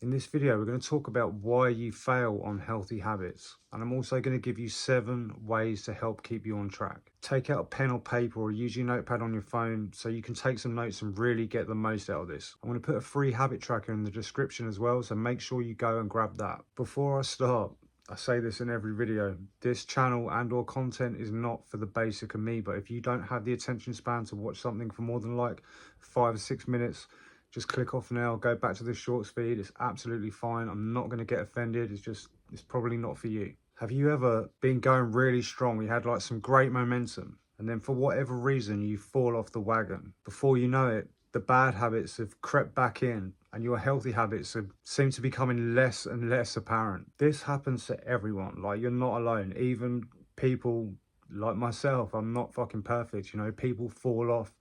In this video, we're going to talk about why you fail on healthy habits. And I'm also going to give you 7 ways to help keep you on track. Take out a pen or paper or use your notepad on your phone so you can take some notes and really get the most out of this. I'm going to put a free habit tracker in the description as well, so make sure you go and grab that. Before I start, I say this in every video, this channel and or content is not for the basic of me, but if you don't have the attention span to watch something for more than like 5 or 6 minutes, just click off now, go back to the short speed. It's absolutely fine. I'm not going to get offended. It's probably not for you. Have you ever been going really strong? You had like some great momentum, and then for whatever reason, you fall off the wagon. Before you know it, the bad habits have crept back in and your healthy habits seem to be becoming less and less apparent. This happens to everyone. Like, you're not alone. Even people like myself, I'm not fucking perfect. You know, people fall off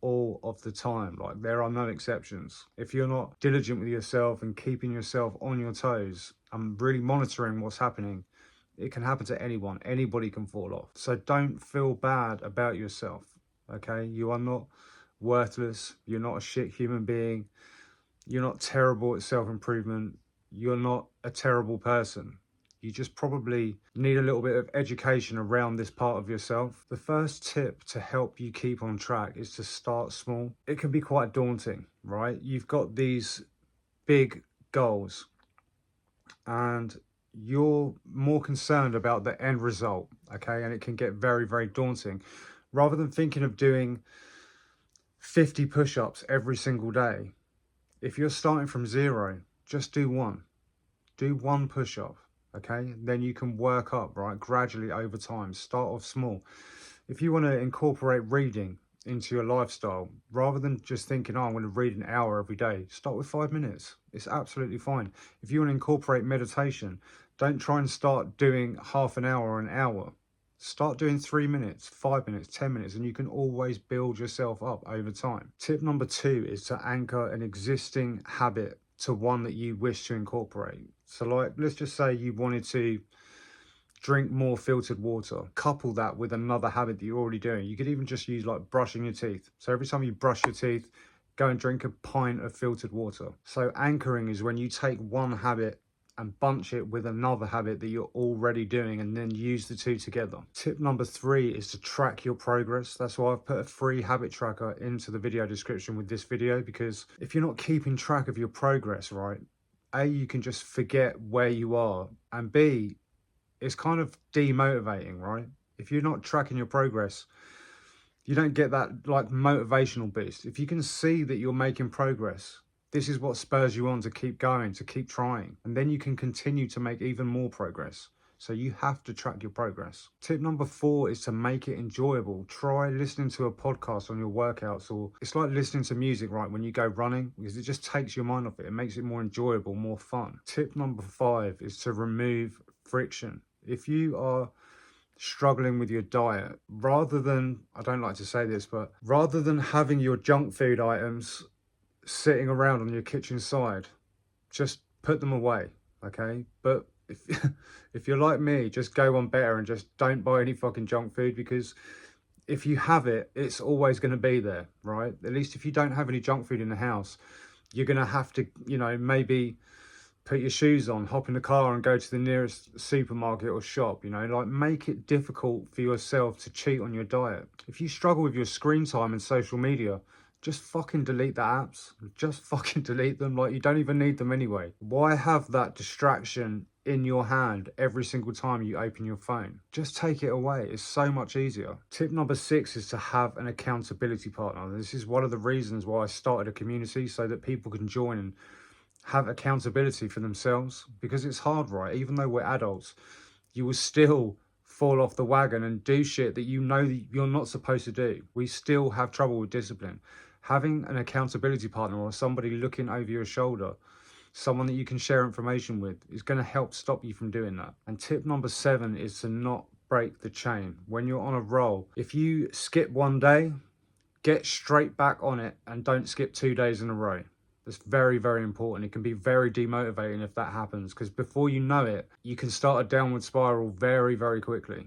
all of the time. Like, there are no exceptions. If you're not diligent with yourself and keeping yourself on your toes and really monitoring what's happening, it can happen to anyone. Anybody can fall off. So don't feel bad about yourself, okay? You are not worthless. You're not a shit human being. You're not terrible at self-improvement. You're not a terrible person. You just probably need a little bit of education around this part of yourself. The first tip to help you keep on track is to start small. It can be quite daunting, right? You've got these big goals and you're more concerned about the end result, okay? And it can get very, very daunting. Rather than thinking of doing 50 push-ups every single day, if you're starting from 0, just do one. Do one push-up. Okay, then you can work up, right, gradually over time. Start off small. If you want to incorporate reading into your lifestyle, rather than just thinking, oh, I'm going to read an hour every day, start with 5 minutes. It's absolutely fine. If you want to incorporate meditation, don't try and start doing half an hour or an hour. Start doing 3 minutes, 5 minutes, 10 minutes, and you can always build yourself up over time. Tip number 2 is to anchor an existing habit to one that you wish to incorporate. So, like, let's just say you wanted to drink more filtered water. Couple that with another habit that you're already doing. You could even just use like brushing your teeth. So every time you brush your teeth, go and drink a pint of filtered water. So anchoring is when you take one habit and bunch it with another habit that you're already doing and then use the two together. Tip number 3 is to track your progress. That's why I've put a free habit tracker into the video description with this video, because if you're not keeping track of your progress, right, A, you can just forget where you are, and B, it's kind of demotivating, right? If you're not tracking your progress, you don't get that like motivational boost. If you can see that you're making progress, this is what spurs you on to keep going, to keep trying. And then you can continue to make even more progress. So you have to track your progress. Tip number 4 is to make it enjoyable. Try listening to a podcast on your workouts, or it's like listening to music, right, when you go running, because it just takes your mind off it. It makes it more enjoyable, more fun. Tip number 5 is to remove friction. If you are struggling with your diet, rather than, I don't like to say this, but rather than having your junk food items sitting around on your kitchen side, just put them away, okay? But if if you're like me, just go on better and just don't buy any fucking junk food, because if you have it, it's always going to be there, right? At least if you don't have any junk food in the house, you're going to have to, you know, maybe put your shoes on, hop in the car and go to the nearest supermarket or shop, you know, like, make it difficult for yourself to cheat on your diet. If you struggle with your screen time and social media, just fucking delete the apps. Just fucking delete them. Like, you don't even need them anyway. Why have that distraction in your hand every single time you open your phone? Just take it away. It's so much easier. Tip number 6 is to have an accountability partner. This is one of the reasons why I started a community, so that people can join and have accountability for themselves, because it's hard, right? Even though we're adults, you will still fall off the wagon and do shit that you know that you're not supposed to do. We still have trouble with discipline. Having an accountability partner or somebody looking over your shoulder, someone that you can share information with, is going to help stop you from doing that. And tip number 7 is to not break the chain. When you're on a roll, if you skip one day, get straight back on it and don't skip 2 days in a row. That's very, very important. It can be very demotivating if that happens, because before you know it, you can start a downward spiral very, very quickly.